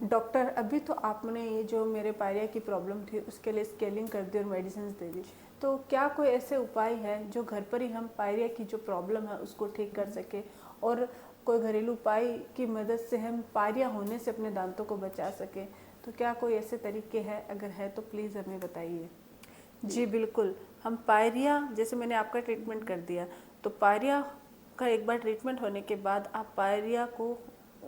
Doctor अभी तो आपने ये जो मेरे पायरिया की प्रॉब्लम थी उसके लिए स्केलिंग कर दी और मेडिसिन दे दी, तो क्या कोई ऐसे उपाय है जो घर पर ही हम पायरिया की जो प्रॉब्लम है उसको ठीक कर सके, और कोई घरेलू उपाय की मदद से हम पायरिया होने से अपने दांतों को बचा सकें? तो क्या कोई ऐसे तरीके हैं? अगर है तो प्लीज़ हमें बताइए। जी बिल्कुल, हम पायरिया जैसे मैंने आपका ट्रीटमेंट कर दिया, तो पायरिया का एक बार ट्रीटमेंट होने के बाद आप पायरिया को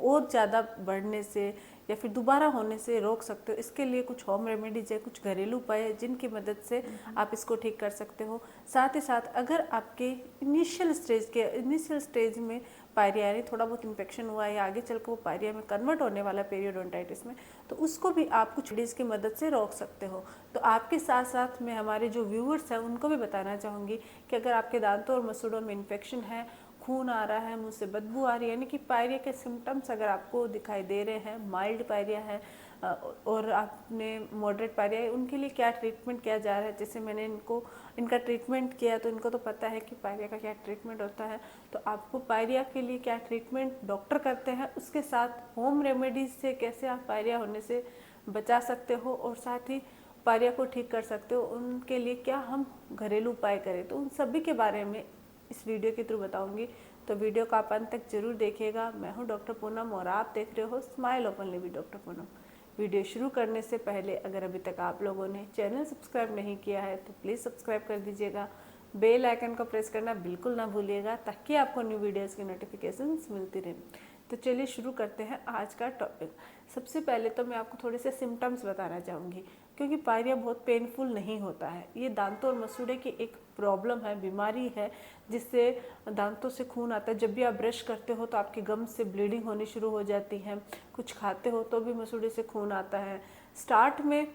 और ज़्यादा बढ़ने से या फिर दोबारा होने से रोक सकते हो। इसके लिए कुछ होम रेमेडीज है, कुछ घरेलू उपाय है जिनकी मदद से आप इसको ठीक कर सकते हो। साथ ही साथ अगर आपके इनिशियल स्टेज में पायरिया यानी थोड़ा बहुत इन्फेक्शन हुआ है या आगे चल के वो पायरिया में कन्वर्ट होने वाला पीरियोडोंटाइटिस में, तो उसको भी आप कुछ रेमेडीज की मदद से रोक सकते हो। तो आपके साथ साथ मैं हमारे जो व्यूअर्स हैं उनको भी बताना चाहूँगी कि अगर आपके दांतों और मसूड़ों में इन्फेक्शन है, खून आ रहा है, मुंह से बदबू आ रही है, यानी कि पायरिया के सिम्टम्स अगर आपको दिखाई दे रहे हैं, माइल्ड पायरिया है और आपने मॉडरेट पायरिया है, उनके लिए क्या ट्रीटमेंट किया जा रहा है। जैसे मैंने इनका ट्रीटमेंट किया तो इनको तो पता है कि पायरिया का क्या ट्रीटमेंट होता है। तो आपको पायरिया के लिए क्या ट्रीटमेंट डॉक्टर करते हैं, उसके साथ होम रेमेडीज से कैसे आप पायरिया होने से बचा सकते हो और साथ ही पायरिया को ठीक कर सकते हो, उनके लिए क्या हम घरेलू उपाय करें, तो उन सभी के बारे में इस वीडियो के थ्रू बताऊंगी। तो वीडियो को आप अंत तक जरूर देखिएगा। मैं हूं डॉक्टर पूनम और आप देख रहे हो smile openly with doctor Poonam. Video शुरू करने से पहले अगर अभी तक आप लोगों ने चैनल सब्सक्राइब नहीं किया है तो प्लीज़ सब्सक्राइब कर दीजिएगा। बेल आइकन को प्रेस करना बिल्कुल ना भूलिएगा ताकि आपको न्यू वीडियोज़ की नोटिफिकेशंस मिलती रहें। तो चलिए शुरू करते हैं आज का टॉपिक। सबसे पहले तो मैं आपको थोड़े से सिम्टम्स बताना चाहूँगी, क्योंकि पायरिया बहुत पेनफुल नहीं होता है। ये दांतों और मसूड़े की एक प्रॉब्लम है, बीमारी है, जिससे दांतों से खून आता है। जब भी आप ब्रश करते हो तो आपके गम से ब्लीडिंग होनी शुरू हो जाती है, कुछ खाते हो तो भी मसूड़े से खून आता है। स्टार्ट में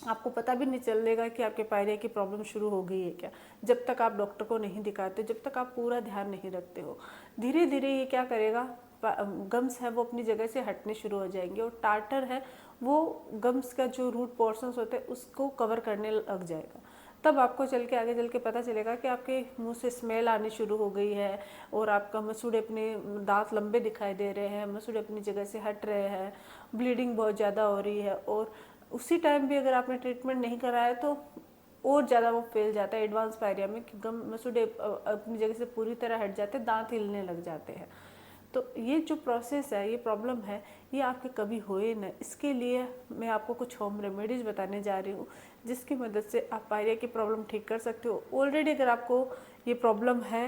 आपको पता भी नहीं चलेगा कि आपके पायरिया की प्रॉब्लम शुरू हो गई है क्या, जब तक आप डॉक्टर को नहीं दिखाते, जब तक आप पूरा ध्यान नहीं रखते हो। धीरे धीरे ये क्या करेगा, गम्स है वो अपनी जगह से हटने शुरू हो जाएंगे और टार्टर है वो गम्स का जो रूट पोर्शंस होते हैं उसको कवर करने लग जाएगा। तब आपको चल के आगे चल के पता चलेगा कि आपके मुंह से स्मेल आनी शुरू हो गई है और आपका मसूड़े अपने दांत लंबे दिखाई दे रहे हैं, मसूड़े अपनी जगह से हट रहे हैं, ब्लीडिंग बहुत ज़्यादा हो रही है। और उसी टाइम भी अगर आपने ट्रीटमेंट नहीं कराया तो और ज़्यादा वो फैल जाता है एडवांस पायरिया में कि गम मसूड़े अपनी जगह से पूरी तरह हट जाते हैं, दांत हिलने लग जाते हैं। तो ये जो प्रोसेस है, ये प्रॉब्लम है, ये आपके कभी होए ना। इसके लिए मैं आपको कुछ होम रेमेडीज़ बताने जा रही हूँ जिसकी मदद से आप पायरिया की प्रॉब्लम ठीक कर सकते हो। ऑलरेडी अगर आपको ये प्रॉब्लम है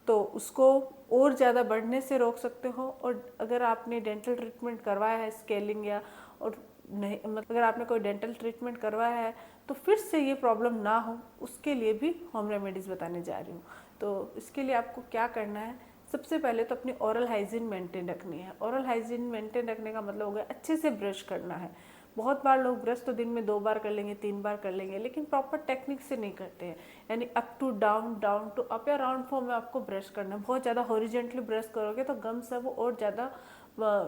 तो उसको और ज़्यादा बढ़ने से रोक सकते हो। और अगर आपने डेंटल ट्रीटमेंट करवाया है, स्केलिंग या और नहीं, मतलब अगर आपने कोई डेंटल ट्रीटमेंट करवाया है तो फिर से ये प्रॉब्लम ना हो, उसके लिए भी होम रेमेडीज़ बताने जा रही हूँ। तो इसके लिए आपको क्या करना है, सबसे पहले तो अपनी ओरल हाइजीन मेंटेन रखनी है। ओरल हाइजीन मेंटेन रखने का मतलब हो गया अच्छे से ब्रश करना है। बहुत बार लोग ब्रश तो दिन में 2 बार कर लेंगे, 3 बार कर लेंगे, लेकिन प्रॉपर टेक्निक से नहीं करते हैं। यानी up to down, down to up या राउंड फॉर्म में आपको ब्रश करना है। बहुत ज़्यादा हॉरिजेंटली ब्रश करोगे तो गम्स है वो और ज़्यादा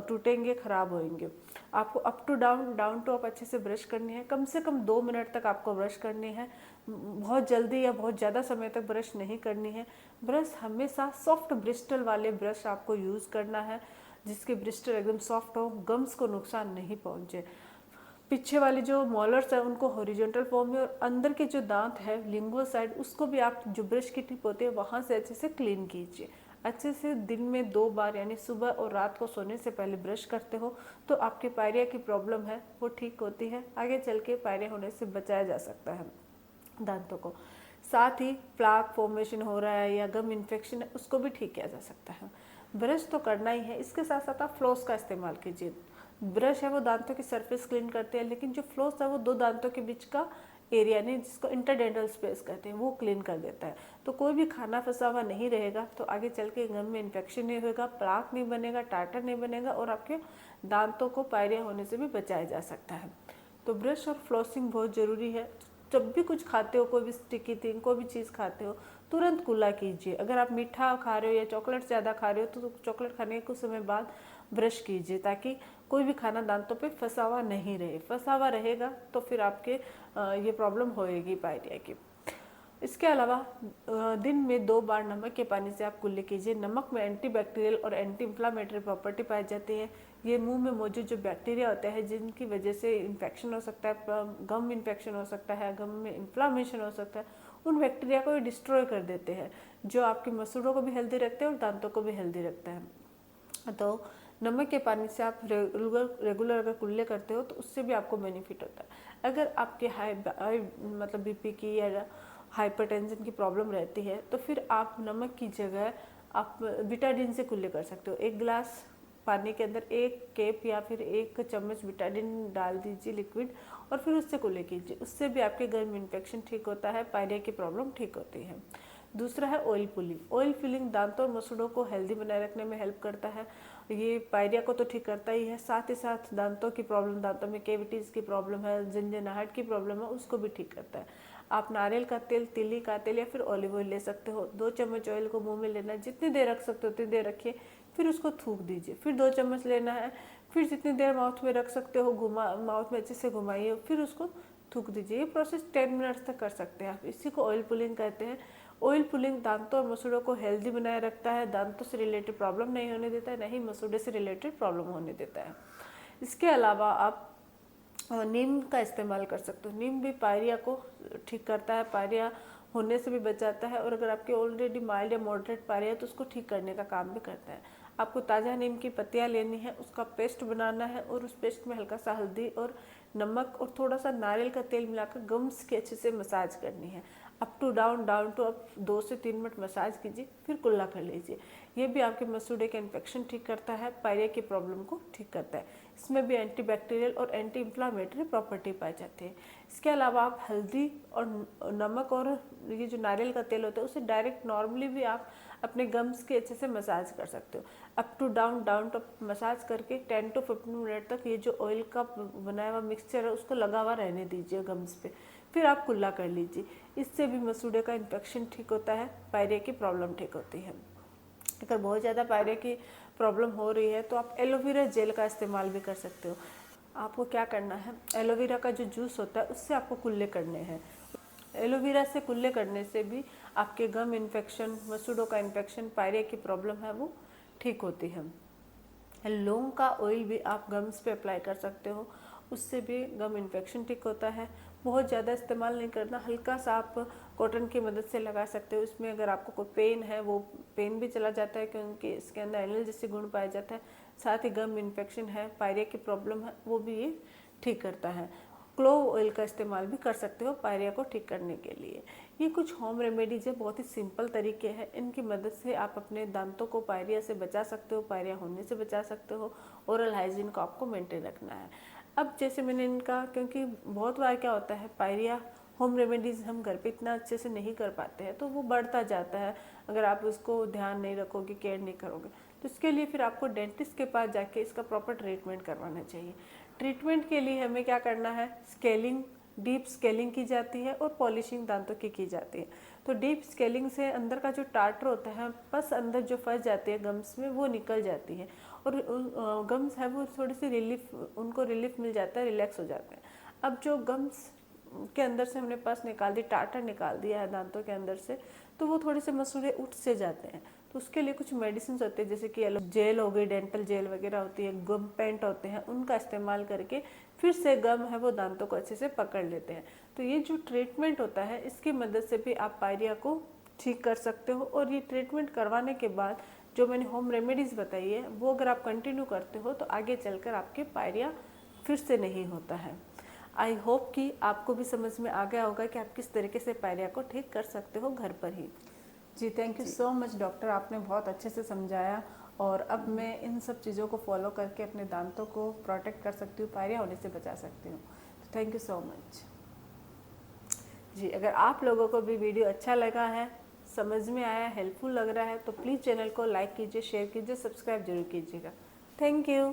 टूटेंगे, खराब होंगे। आपको up to down, down to up अच्छे से ब्रश करनी है। कम से कम 2 मिनट तक आपको ब्रश करनी है। बहुत जल्दी या बहुत ज़्यादा समय तक ब्रश नहीं करनी है। ब्रश हमेशा सॉफ्ट ब्रिस्टल वाले ब्रश आपको यूज़ करना है, जिसके ब्रिस्टल एकदम सॉफ्ट हो, गम्स को नुकसान नहीं पहुँचे। पीछे वाले जो मॉलर्स है उनको हॉरिजॉन्टल फॉर्म में, और अंदर के जो दांत है लिंगुअल साइड, उसको भी आप जो ब्रश की टिप होती है वहाँ से अच्छे से क्लीन कीजिए। अच्छे से दिन में 2 बार, यानी सुबह और रात को सोने से पहले ब्रश करते हो तो आपके पायरिया की प्रॉब्लम है वो ठीक होती है। आगे चल के पायरिया होने से बचाया जा सकता है दांतों को। साथ ही प्लाक फॉर्मेशन हो रहा है या गम इन्फेक्शन है, उसको भी ठीक किया जा सकता है। ब्रश तो करना ही है, इसके साथ साथ आप फ्लॉस का इस्तेमाल कीजिए। ब्रश है वो दांतों की सरफेस क्लीन करते हैं, लेकिन जो फ्लॉस है वो 2 दांतों के बीच का एरिया, नहीं जिसको इंटरडेंटल स्पेस कहते हैं, वो क्लीन कर देता है। तो कोई भी खाना फंसा हुआ नहीं रहेगा, तो आगे चल के गम में इन्फेक्शन नहीं होगा, प्लाक नहीं बनेगा, टार्टर नहीं बनेगा और आपके दांतों को पायरिया होने से भी बचाया जा सकता है। तो ब्रश और फ्लॉसिंग बहुत ज़रूरी है। जब भी कुछ खाते हो, कोई भी स्टिकी थिंग, कोई भी चीज़ खाते हो, तुरंत कुल्ला कीजिए। अगर आप मीठा खा रहे हो या चॉकलेट ज़्यादा खा रहे हो तो चॉकलेट खाने के कुछ समय बाद ब्रश कीजिए, ताकि कोई भी खाना दांतों पे फंसा हुआ नहीं रहे। फंसा हुआ रहेगा तो फिर आपके ये प्रॉब्लम होएगी पायरिया की। इसके अलावा दिन में 2 बार नमक के पानी से आप कुल्ले कीजिए। नमक में एंटीबैक्टीरियल और एंटी इंफ्लामेटरी प्रॉपर्टी पाई जाती है। ये मुंह में मौजूद जो बैक्टीरिया होते हैं जिनकी वजह से इन्फेक्शन हो सकता है, गम इन्फेक्शन हो सकता है, गम में इन्फ्लामेशन हो सकता है, उन बैक्टीरिया को डिस्ट्रॉय कर देते हैं, जो आपके मसूड़ों को भी हेल्दी रखते हैं और दांतों को भी हेल्दी रखते हैं। तो नमक के पानी से आप रेगुलर अगर कुल्ले करते हो तो उससे भी आपको बेनिफिट होता है। अगर आपके हाई मतलब बीपी की या हाइपरटेंशन की प्रॉब्लम रहती है तो फिर आप नमक की जगह आप बिटाडिन से कुल्ले कर सकते हो। 1 गिलास पानी के अंदर 1 कैप या फिर 1 चम्मच बिटाडिन डाल दीजिए लिक्विड, और फिर उससे कुल्ले कीजिए। उससे भी आपके गर्म इन्फेक्शन ठीक होता है, पायरिया की प्रॉब्लम ठीक होती है। दूसरा है ऑयल पुलिंग। ऑयल पुलिंग दांतों और मसूड़ों को हेल्दी बनाए रखने में हेल्प करता है। ये पायरिया को तो ठीक करता ही है, साथ ही साथ दांतों की प्रॉब्लम, दांतों में केविटीज़ की प्रॉब्लम है, झंझनाहट की प्रॉब्लम है, उसको भी ठीक करता है। आप नारियल का तेल, तिल्ली का तेल या फिर ऑलिव ऑयल ले सकते हो। 2 चम्मच ऑयल को मुंह में लेना है, जितनी देर रख सकते हो उतनी देर रखिए, फिर उसको थूक दीजिए। फिर 2 चम्मच लेना है, फिर जितनी देर माउथ में रख सकते हो माउथ में अच्छे से घुमाइए, फिर उसको थूक दीजिए। ये प्रोसेस 10 मिनट्स तक कर सकते हैं आप। इसी को ऑयल पुलिंग कहते हैं। ऑयल पुलिंग दांतों और मसूड़ों को हेल्दी बनाए रखता है, दांतों से रिलेटेड प्रॉब्लम नहीं होने देता है, नहीं मसूड़े से रिलेटेड प्रॉब्लम होने देता है। इसके अलावा आप नीम का इस्तेमाल कर सकते हो। नीम भी पायरिया को ठीक करता है, पायरिया होने से भी बचाता है, और अगर आपके ऑलरेडी माइल्ड या मॉडरेट पायरिया है तो उसको ठीक करने का काम भी करता है। आपको ताज़ा नीम की पत्तियां लेनी है, उसका पेस्ट बनाना है, और उस पेस्ट में हल्का सा हल्दी और नमक और थोड़ा सा नारियल का तेल मिलाकर गम्स के अच्छे से मसाज करनी है। Up to down, down to up 2 से 3 मिनट मसाज कीजिए, फिर कुल्ला कर लीजिए। ये भी आपके मसूड़े के इन्फेक्शन ठीक करता है, पायरिया की प्रॉब्लम को ठीक करता है। इसमें भी एंटीबैक्टीरियल और एंटी इन्फ्लामेटरी प्रॉपर्टी पाई जाती है। इसके अलावा आप हल्दी और नमक और ये जो नारियल का तेल होता है उसे डायरेक्ट नॉर्मली भी आप अपने गम्स के अच्छे से मसाज कर सकते हो। Up to down, down to massage करके 10 to 15 मिनट तक ये जो ऑयल का बनाया हुआ मिक्सचर है उसको लगा हुआ रहने दीजिए गम्स पे, फिर आप कुल्ला कर लीजिए। इससे भी मसूड़े का इन्फेक्शन ठीक होता है, पायरिया की प्रॉब्लम ठीक होती है। अगर बहुत ज़्यादा पायरिया की प्रॉब्लम हो रही है तो आप एलोवेरा जेल का इस्तेमाल भी कर सकते हो। आपको क्या करना है, एलोवेरा का जो जूस होता है उससे आपको कुल्ले करने हैं। एलोवेरा से कुल्ले करने से भी आपके गम इन्फेक्शन, मसूड़ों का इन्फेक्शन, पायरिया की प्रॉब्लम है वो ठीक होती है। लौंग का ऑयल भी आप गम्स पे अप्लाई कर सकते हो, उससे भी गम इन्फेक्शन ठीक होता है। बहुत ज़्यादा इस्तेमाल नहीं करना, हल्का सा आप कॉटन की मदद से लगा सकते हो। इसमें अगर आपको कोई पेन है वो पेन भी चला जाता है, क्योंकि इसके अंदर एनाल्जेसिक गुण पाया जाता है। साथ ही गम इन्फेक्शन है, पायरिया की प्रॉब्लम है, वो भी ये ठीक करता है। क्लोव ऑयल का इस्तेमाल भी कर सकते हो पायरिया को ठीक करने के लिए। ये कुछ होम रेमेडीज है, बहुत ही सिंपल तरीके हैं, इनकी मदद से आप अपने दांतों को पायरिया से बचा सकते हो, पायरिया होने से बचा सकते हो। ओरल हाइजीन को आपको मेंटेन रखना है। अब जैसे मैंने इनका, क्योंकि बहुत बार क्या होता है पायरिया होम रेमेडीज़ हम घर पे इतना अच्छे से नहीं कर पाते हैं तो वो बढ़ता जाता है अगर आप उसको ध्यान नहीं रखोगे, केयर नहीं करोगे। तो इसके लिए फिर आपको डेंटिस्ट के पास जाके इसका प्रॉपर ट्रीटमेंट करवाना चाहिए। ट्रीटमेंट के लिए हमें क्या करना है, स्केलिंग, डीप स्केलिंग की जाती है और पॉलिशिंग दांतों की जाती है। तो डीप स्केलिंग से अंदर का जो टार्टर होता है, बस अंदर जो फंस जाती है गम्स में, वो निकल जाती है और गम्स है वो थोड़ी सी रिलीफ, उनको रिलीफ मिल जाता है, रिलैक्स हो जाते हैं। अब जो गम्स के अंदर से हमने पस निकाल दी, टार्टर निकाल दिया है दांतों के अंदर से, तो वो थोड़े से मसूड़े उठ से जाते हैं। तो उसके लिए कुछ मेडिसिन होते हैं, जैसे कि जेल हो गई, डेंटल जेल वगैरह होती है, गम पेंट होते हैं, उनका इस्तेमाल करके फिर से गम है वो दांतों को अच्छे से पकड़ लेते हैं। तो ये जो ट्रीटमेंट होता है इसकी मदद से भी आप पायरिया को ठीक कर सकते हो। और ये ट्रीटमेंट करवाने के बाद जो मैंने होम रेमेडीज़ बताई है वो अगर आप कंटिन्यू करते हो तो आगे चलकर आपके पायरिया फिर से नहीं होता है। आई होप कि आपको भी समझ में आ गया होगा कि आप किस तरीके से पायरिया को ठीक कर सकते हो घर पर ही। जी, thank you so much doctor, आपने बहुत अच्छे से समझाया और अब मैं इन सब चीज़ों को फॉलो करके अपने दांतों को प्रोटेक्ट कर सकती हूँ, पायरिया होने से बचा सकती हूँ। तो थैंक यू सो मच। जी, अगर आप लोगों को भी वीडियो अच्छा लगा है, समझ में आया, हेल्पफुल लग रहा है तो प्लीज़ चैनल को लाइक कीजिए, शेयर कीजिए, सब्सक्राइब जरूर कीजिएगा। Thank you.